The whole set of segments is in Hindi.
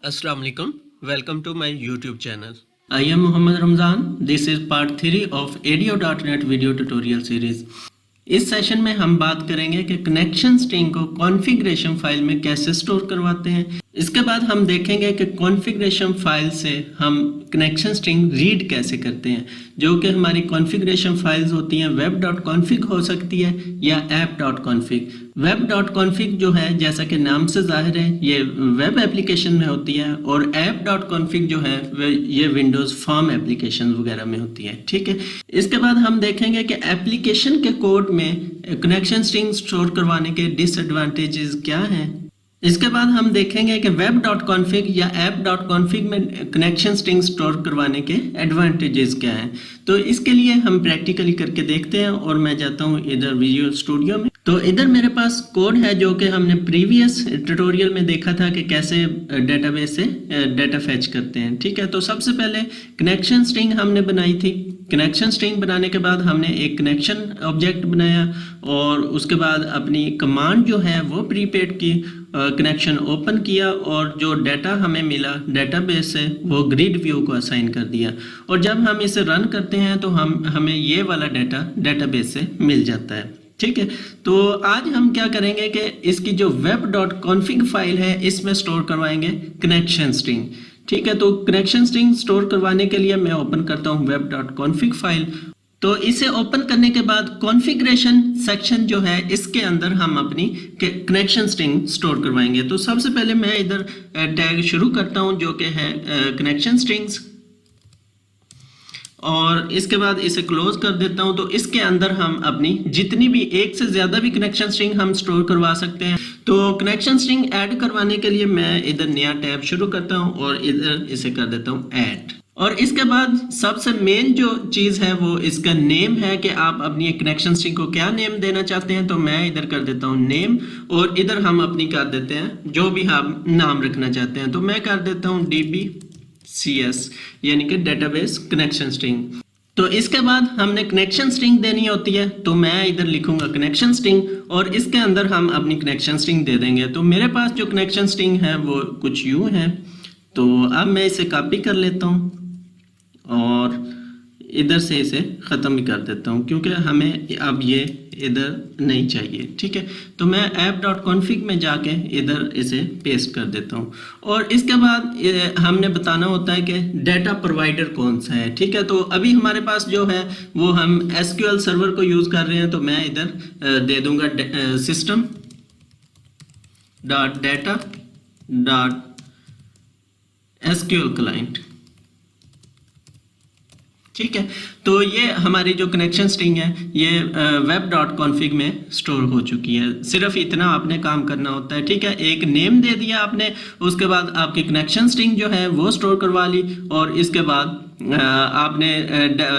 Assalamu alaikum. Welcome to my YouTube channel. I am Muhammad Ramzan. This is part 3 of ADO.NET video tutorial series. इस सेशन में हम बात करेंगे कि कनेक्शन स्ट्रिंग को कॉन्फ़िगरेशन फाइल में कैसे स्टोर करवाते हैं। इसके बाद हम देखेंगे कि कॉन्फ़िगरेशन फाइल से हम कनेक्शन स्ट्रिंग रीड कैसे करते हैं, जो कि हमारी कॉन्फ़िगरेशन फाइल्स होती हैं web.config हो सकती है या app.config। web.config जो है, जैसा कि नाम से जाहिर है, ये वेब एप्लीकेशन में होती है और app.config जो है ये विंडोज़ फॉर्म एप्लीकेशन वगैरह में होती है। ठीक है, इसके बाद हम देखेंगे कि एप्लीकेशन के कोड में कनेक्शन स्ट्रिंग स्टोर करवाने के डिसएडवांटेजेस क्या हैं। इसके बाद हम देखेंगे कि web.config या app.config में कनेक्शन स्ट्रिंग स्टोर करवाने के एडवांटेजेस क्या हैं। तो इसके लिए हम प्रैक्टिकली करके देखते हैं और मैं जाता हूँ इधर विजुअल स्टूडियो में। तो इधर मेरे पास कोड है जो कि हमने प्रीवियस ट्यूटोरियल में देखा था कि कैसे डेटाबेस से डाटा फैच करते हैं। ठीक है, तो सबसे पहले कनेक्शन स्ट्रिंग हमने बनाई थी। कनेक्शन स्ट्रिंग बनाने के बाद हमने एक कनेक्शन ऑब्जेक्ट बनाया और उसके बाद अपनी कमांड जो है वो प्रीपेड की, कनेक्शन ओपन किया और जो डाटा हमें मिला डेटाबेस से वो ग्रिड व्यू को असाइन कर दिया। और जब हम इसे रन करते हैं तो हमें ये वाला डाटा डेटाबेस से मिल जाता है। ठीक है, तो आज हम क्या करेंगे कि इसकी जो web.config फाइल है इसमें स्टोर करवाएंगे कनेक्शन स्ट्रिंग। ठीक है, तो कनेक्शन स्ट्रिंग स्टोर करवाने के लिए मैं ओपन करता हूँ web.config फाइल। तो इसे ओपन करने के बाद कॉन्फ़िगरेशन सेक्शन जो है इसके अंदर हम अपनी कनेक्शन स्ट्रिंग स्टोर करवाएंगे। तो सबसे पहले मैं इधर टैग शुरू करता हूं जो कि है कनेक्शन स्ट्रिंग्स, और इसके बाद इसे क्लोज कर देता हूं। तो इसके अंदर हम अपनी जितनी भी एक से ज्यादा भी कनेक्शन स्ट्रिंग हम स्टोर करवा सकते हैं। तो कनेक्शन स्ट्रिंग ऐड करवाने के लिए मैं इधर नया टैब शुरू करता हूं और इधर इसे कर देता हूं ऐड। और इसके बाद सबसे मेन जो चीज़ है वो इसका नेम है कि आप अपनी कनेक्शन स्ट्रिंग को क्या नेम देना चाहते हैं। तो मैं इधर कर देता हूँ नेम और इधर हम अपनी कर देते हैं जो भी हम नाम रखना चाहते हैं। तो मैं कर देता हूँ DBCS यानी कि डेटाबेस कनेक्शन स्ट्रिंग। तो इसके बाद हमने कनेक्शन स्ट्रिंग देनी होती है, तो मैं इधर लिखूंगा कनेक्शन स्ट्रिंग और इसके अंदर हम अपनी कनेक्शन स्ट्रिंग दे देंगे। तो मेरे पास जो कनेक्शन स्ट्रिंग है वो कुछ यूँ है। तो अब मैं इसे कॉपी कर लेता हूँ और इधर से इसे ख़त्म भी कर देता हूँ क्योंकि हमें अब ये इधर नहीं चाहिए। ठीक है, तो मैं app.config में जाके इधर इसे पेस्ट कर देता हूँ और इसके बाद हमने बताना होता है कि डाटा प्रोवाइडर कौन सा है। ठीक है, तो अभी हमारे पास जो है वो हम SQL सर्वर को यूज़ कर रहे हैं। तो मैं इधर दे दूँगा system data SQL client। ठीक है, तो ये हमारी जो कनेक्शन स्ट्रिंग है ये web.config में स्टोर हो चुकी है। सिर्फ इतना आपने काम करना होता है। ठीक है, एक नेम दे दिया आपने, उसके बाद आपकी कनेक्शन स्ट्रिंग जो है वो स्टोर करवा ली और इसके बाद आपने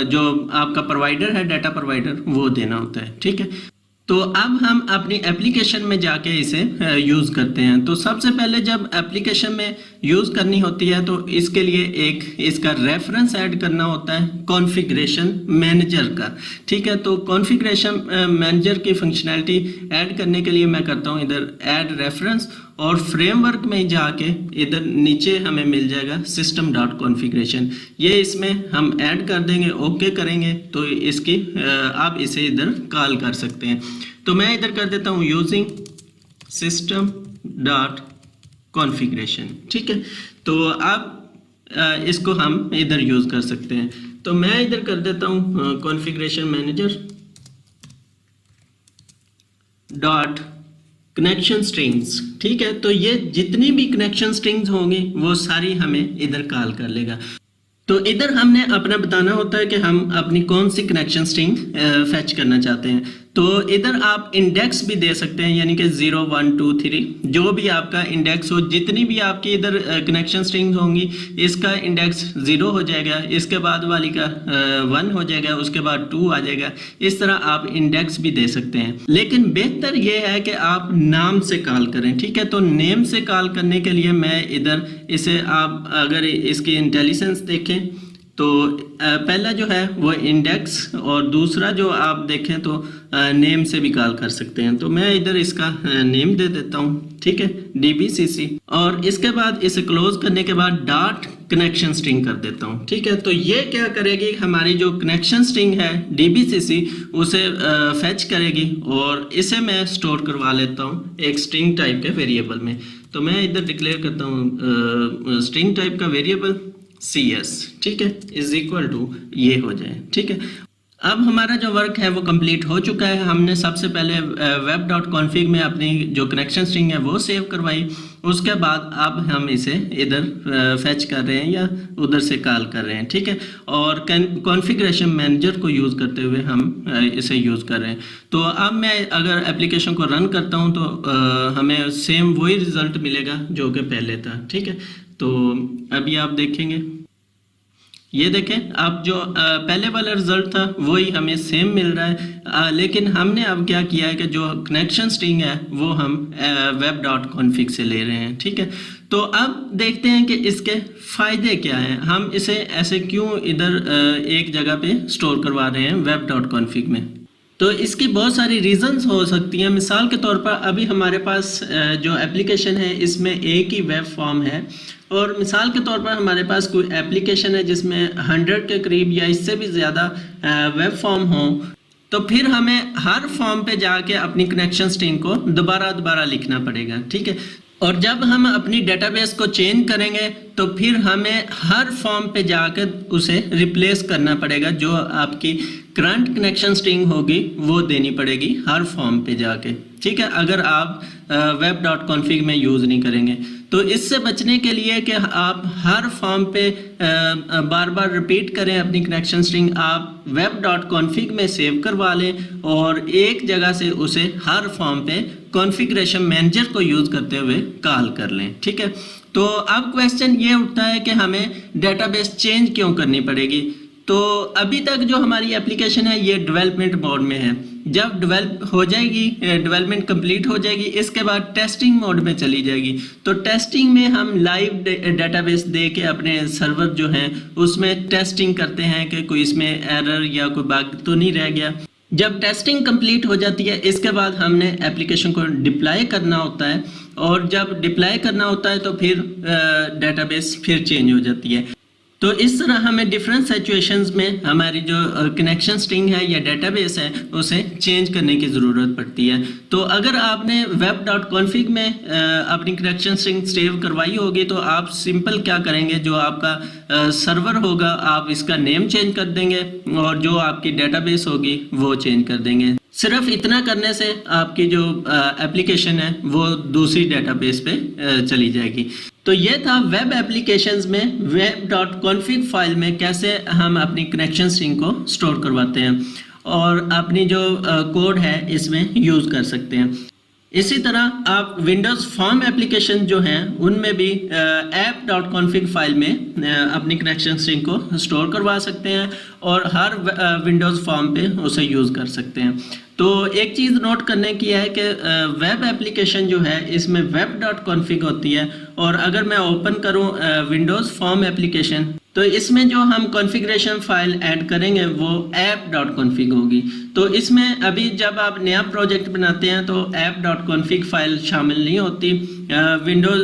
जो आपका प्रोवाइडर है डाटा प्रोवाइडर वो देना होता है। ठीक है, तो अब हम अपनी एप्लीकेशन में जाके इसे यूज़ करते हैं। तो सबसे पहले जब एप्लीकेशन में यूज़ करनी होती है तो इसके लिए एक इसका रेफरेंस ऐड करना होता है कॉन्फ़िगरेशन मैनेजर का। ठीक है, तो कॉन्फ़िगरेशन मैनेजर की फंक्शनैलिटी ऐड करने के लिए मैं करता हूँ इधर ऐड रेफरेंस और फ्रेमवर्क में जाके इधर नीचे हमें मिल जाएगा system.configuration। ये इसमें हम ऐड कर देंगे, ओके करेंगे तो इसकी आप इसे इधर कॉल कर सकते हैं। तो मैं इधर कर देता हूँ यूजिंग system.configuration। ठीक है, तो अब इसको हम इधर यूज़ कर सकते हैं। तो मैं इधर कर देता हूँ configuration manager dot connection strings. ठीक है, तो ये जितनी भी कनेक्शन स्ट्रिंग्स होंगी वो सारी हमें इधर कॉल कर लेगा। तो इधर हमने अपना बताना होता है कि हम अपनी कौन सी कनेक्शन स्ट्रिंग फैच करना चाहते हैं। तो इधर आप इंडेक्स भी दे सकते हैं यानी कि 0 1 2 3 जो भी आपका इंडेक्स हो, जितनी भी आपकी इधर कनेक्शन स्ट्रिंग्स होंगी इसका इंडेक्स 0 हो जाएगा, इसके बाद वाली का 1 हो जाएगा, उसके बाद 2 आ जाएगा। इस तरह आप इंडेक्स भी दे सकते हैं, लेकिन बेहतर ये है कि आप नाम से कॉल करें। ठीक है, तो नेम से कॉल करने के लिए मैं इधर इसे आप अगर इसकी इंटेलिजेंस देखें तो पहला जो है वो इंडेक्स और दूसरा जो आप देखें तो नेम से भी कॉल कर सकते हैं। तो मैं इधर इसका नेम दे देता हूँ, ठीक है, DBCC, और इसके बाद इसे क्लोज करने के बाद डॉट कनेक्शन स्ट्रिंग कर देता हूँ, ठीक है। तो ये क्या करेगी, हमारी जो कनेक्शन स्ट्रिंग है DBCC उसे फेच करेगी और इसे मैं स्टोर करवा लेता हूँ एक स्ट्रिंग टाइप के वेरिएबल में। तो मैं इधर डिक्लेयर करता हूँ स्ट्रिंग टाइप का वेरिएबल CS, ठीक है, इज इक्वल टू ये हो जाए, ठीक है। अब हमारा जो वर्क है वो कंप्लीट हो चुका है। हमने सबसे पहले web.config में अपनी जो कनेक्शन स्ट्रिंग है वो सेव करवाई, उसके बाद अब हम इसे इधर फेच कर रहे हैं या उधर से कॉल कर रहे हैं, ठीक है। और कॉन्फ़िगरेशन मैनेजर को यूज़ करते हुए हम इसे यूज़ कर रहे हैं। तो अब मैं अगर एप्लीकेशन को रन करता हूँ तो हमें सेम वही रिज़ल्ट मिलेगा जो कि पहले था, ठीक है। तो अभी आप देखेंगे, ये देखें, अब जो पहले वाला रिजल्ट था वही हमें सेम मिल रहा है, लेकिन हमने अब क्या किया है कि जो कनेक्शन स्ट्रिंग है वो हम web.config से ले रहे हैं, ठीक है। तो अब देखते हैं कि इसके फ़ायदे क्या हैं, हम इसे ऐसे क्यों इधर एक जगह पे स्टोर करवा रहे हैं web.config में। तो इसकी बहुत सारी रीज़न्स हो सकती हैं। मिसाल के तौर पर अभी हमारे पास जो एप्लीकेशन है इसमें एक ही वेब फॉर्म है, और मिसाल के तौर पर हमारे पास कोई एप्लीकेशन है जिसमें 100 के करीब या इससे भी ज़्यादा वेब फॉर्म हो, तो फिर हमें हर फॉर्म पे जाके अपनी कनेक्शन स्ट्रिंग को दोबारा लिखना पड़ेगा, ठीक है। और जब हम अपनी डेटाबेस को चेंज करेंगे तो फिर हमें हर फॉर्म पे जाकर उसे रिप्लेस करना पड़ेगा, जो आपकी करंट कनेक्शन स्ट्रिंग होगी वो देनी पड़ेगी हर फॉर्म पे जाके, ठीक है, अगर आप web.config में यूज़ नहीं करेंगे। तो इससे बचने के लिए कि आप हर फॉर्म पे बार बार रिपीट करें अपनी कनेक्शन स्ट्रिंग, आप web.config में सेव करवा लें और एक जगह से उसे हर फॉर्म पे कॉन्फ़िगरेशन मैनेजर को यूज़ करते हुए कॉल कर लें, ठीक है। तो अब क्वेश्चन ये उठता है कि हमें डेटाबेस चेंज क्यों करनी पड़ेगी। तो अभी तक जो हमारी एप्लीकेशन है ये डेवलपमेंट मोड में है। जब डेवलप हो जाएगी, डेवलपमेंट कंप्लीट हो जाएगी, इसके बाद टेस्टिंग मोड में चली जाएगी। तो टेस्टिंग में हम लाइव डेटाबेस दे के अपने सर्वर जो हैं उसमें टेस्टिंग करते हैं कि कोई इसमें एरर या कोई बग तो नहीं रह गया। जब टेस्टिंग कंप्लीट हो जाती है इसके बाद हमने एप्लीकेशन को डिप्लॉय करना होता है, और जब डिप्लॉय करना होता है तो फिर डेटाबेस फिर चेंज हो जाती है। तो इस तरह हमें डिफरेंट सिचुएशंस में हमारी जो कनेक्शन स्ट्रिंग है या डेटाबेस है उसे चेंज करने की ज़रूरत पड़ती है। तो अगर आपने web.config में अपनी कनेक्शन स्ट्रिंग सेव करवाई होगी तो आप सिंपल क्या करेंगे, जो आपका सर्वर होगा आप इसका नेम चेंज कर देंगे और जो आपकी डेटाबेस होगी वो चेंज कर देंगे। सिर्फ इतना करने से आपकी जो एप्लीकेशन है वो दूसरी डेटाबेस पे चली जाएगी। तो ये था वेब एप्लीकेशंस में web.config फाइल में कैसे हम अपनी कनेक्शन स्ट्रिंग को स्टोर करवाते हैं और अपनी जो कोड है इसमें यूज़ कर सकते हैं। इसी तरह आप विंडोज़ फॉर्म एप्लीकेशन जो हैं उनमें भी app.config फाइल में अपनी कनेक्शन स्ट्रिंग को स्टोर करवा सकते हैं और हर विंडोज़ फॉर्म पे उसे यूज़ कर सकते हैं। तो एक चीज़ नोट करने की है कि वेब एप्लीकेशन जो है इसमें web.config होती है, और अगर मैं ओपन करूं विंडोज़ फॉर्म एप्लीकेशन तो इसमें जो हम कॉन्फ़िगरेशन फाइल ऐड करेंगे वो app.config होगी। तो इसमें अभी जब आप नया प्रोजेक्ट बनाते हैं तो app.config फाइल शामिल नहीं होती। विंडोज़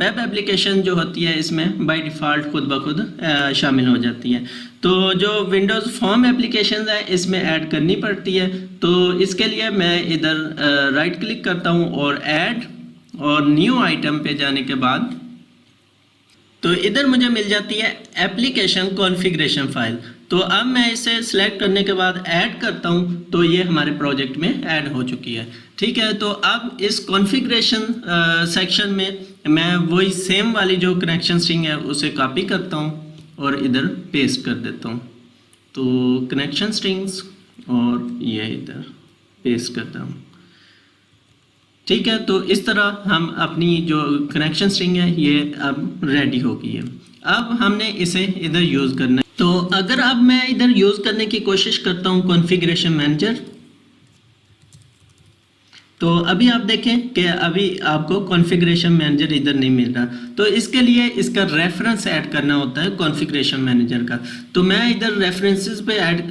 वेब एप्लीकेशन जो होती है इसमें बाय डिफ़ॉल्ट खुद ब खुद शामिल हो जाती है। तो जो विंडोज़ फॉर्म एप्लीकेशन है इसमें ऐड करनी पड़ती है। तो इसके लिए मैं इधर राइट क्लिक करता हूँ और ऐड और न्यू आइटम पे जाने के बाद तो इधर मुझे मिल जाती है एप्लीकेशन कॉन्फ़िगरेशन फाइल। तो अब मैं इसे सिलेक्ट करने के बाद ऐड करता हूँ तो ये हमारे प्रोजेक्ट में ऐड हो चुकी है, ठीक है। तो अब इस कॉन्फ़िगरेशन सेक्शन में मैं वही सेम वाली जो कनेक्शन स्ट्रिंग है उसे कॉपी करता हूँ और इधर पेस्ट कर देता हूँ। तो कनेक्शन स्ट्रिंग्स और ये इधर पेस्ट करता हूँ, ठीक है। तो इस तरह हम अपनी जो कनेक्शन स्ट्रिंग है ये अब रेडी हो गई है। अब हमने इसे इधर यूज़ करना है। तो अगर अब मैं इधर यूज़ करने की कोशिश करता हूँ कॉन्फ़िगरेशन मैनेजर, तो अभी आप देखें कि अभी आपको कॉन्फ़िगरेशन मैनेजर इधर नहीं मिल रहा, तो इसके लिए इसका रेफरेंस ऐड करना होता है कॉन्फ़िगरेशन मैनेजर का। तो मैं इधर रेफरेंसेस पे ऐड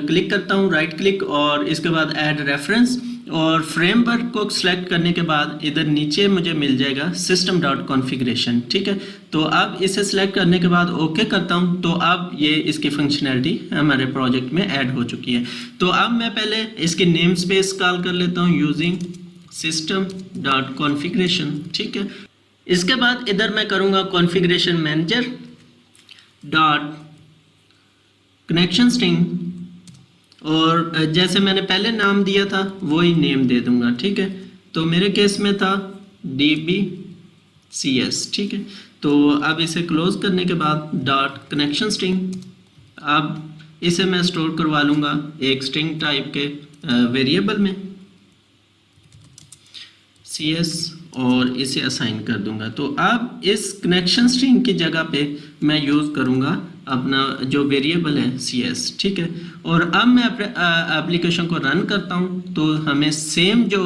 क्लिक करता हूँ, राइट क्लिक, और इसके बाद ऐड रेफरेंस, और फ्रेमवर्क को सिलेक्ट करने के बाद इधर नीचे मुझे मिल जाएगा सिस्टम डॉट कॉन्फ़िगरेशन। ठीक है, तो अब इसे सिलेक्ट करने के बाद ओके करता हूं, तो अब ये इसकी फंक्शनैलिटी हमारे प्रोजेक्ट में ऐड हो चुकी है। तो अब मैं पहले इसकी नेम स्पेस कॉल कर लेता हूं यूजिंग सिस्टम डॉट कॉन्फ़िगरेशन। ठीक है, इसके बाद इधर मैं करूंगा configuration manager dot connection string, और जैसे मैंने पहले नाम दिया था वही नेम दे दूंगा। ठीक है, तो मेरे केस में था DBCS। ठीक है, तो अब इसे क्लोज करने के बाद डॉट कनेक्शन स्ट्रिंग, अब इसे मैं स्टोर करवा लूँगा एक स्ट्रिंग टाइप के वेरिएबल में CS, और इसे असाइन कर दूंगा। तो अब इस कनेक्शन स्ट्रिंग की जगह पे मैं यूज़ करूँगा अपना जो वेरिएबल है CS। ठीक है, और अब मैं एप्लीकेशन को रन करता हूँ तो हमें सेम जो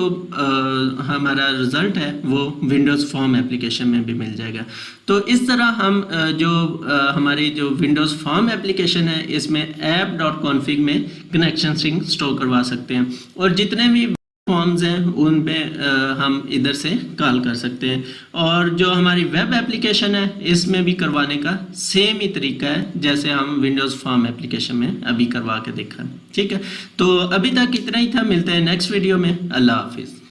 हमारा रिज़ल्ट है वो विंडोज़ फॉर्म एप्लीकेशन में भी मिल जाएगा। तो इस तरह हम हमारी जो विंडोज़ फॉर्म एप्लीकेशन है इसमें app.config में कनेक्शन स्ट्रिंग स्टोर करवा सकते हैं, और जितने भी फॉर्म्स हैं उन पे हम इधर से कॉल कर सकते हैं। और जो हमारी वेब एप्लीकेशन है इसमें भी करवाने का सेम ही तरीका है जैसे हम विंडोज़ फॉर्म एप्लीकेशन में अभी करवा के देखा। ठीक है, तो अभी तक इतना ही था, मिलते हैं नेक्स्ट वीडियो में। अल्लाह हाफिज़।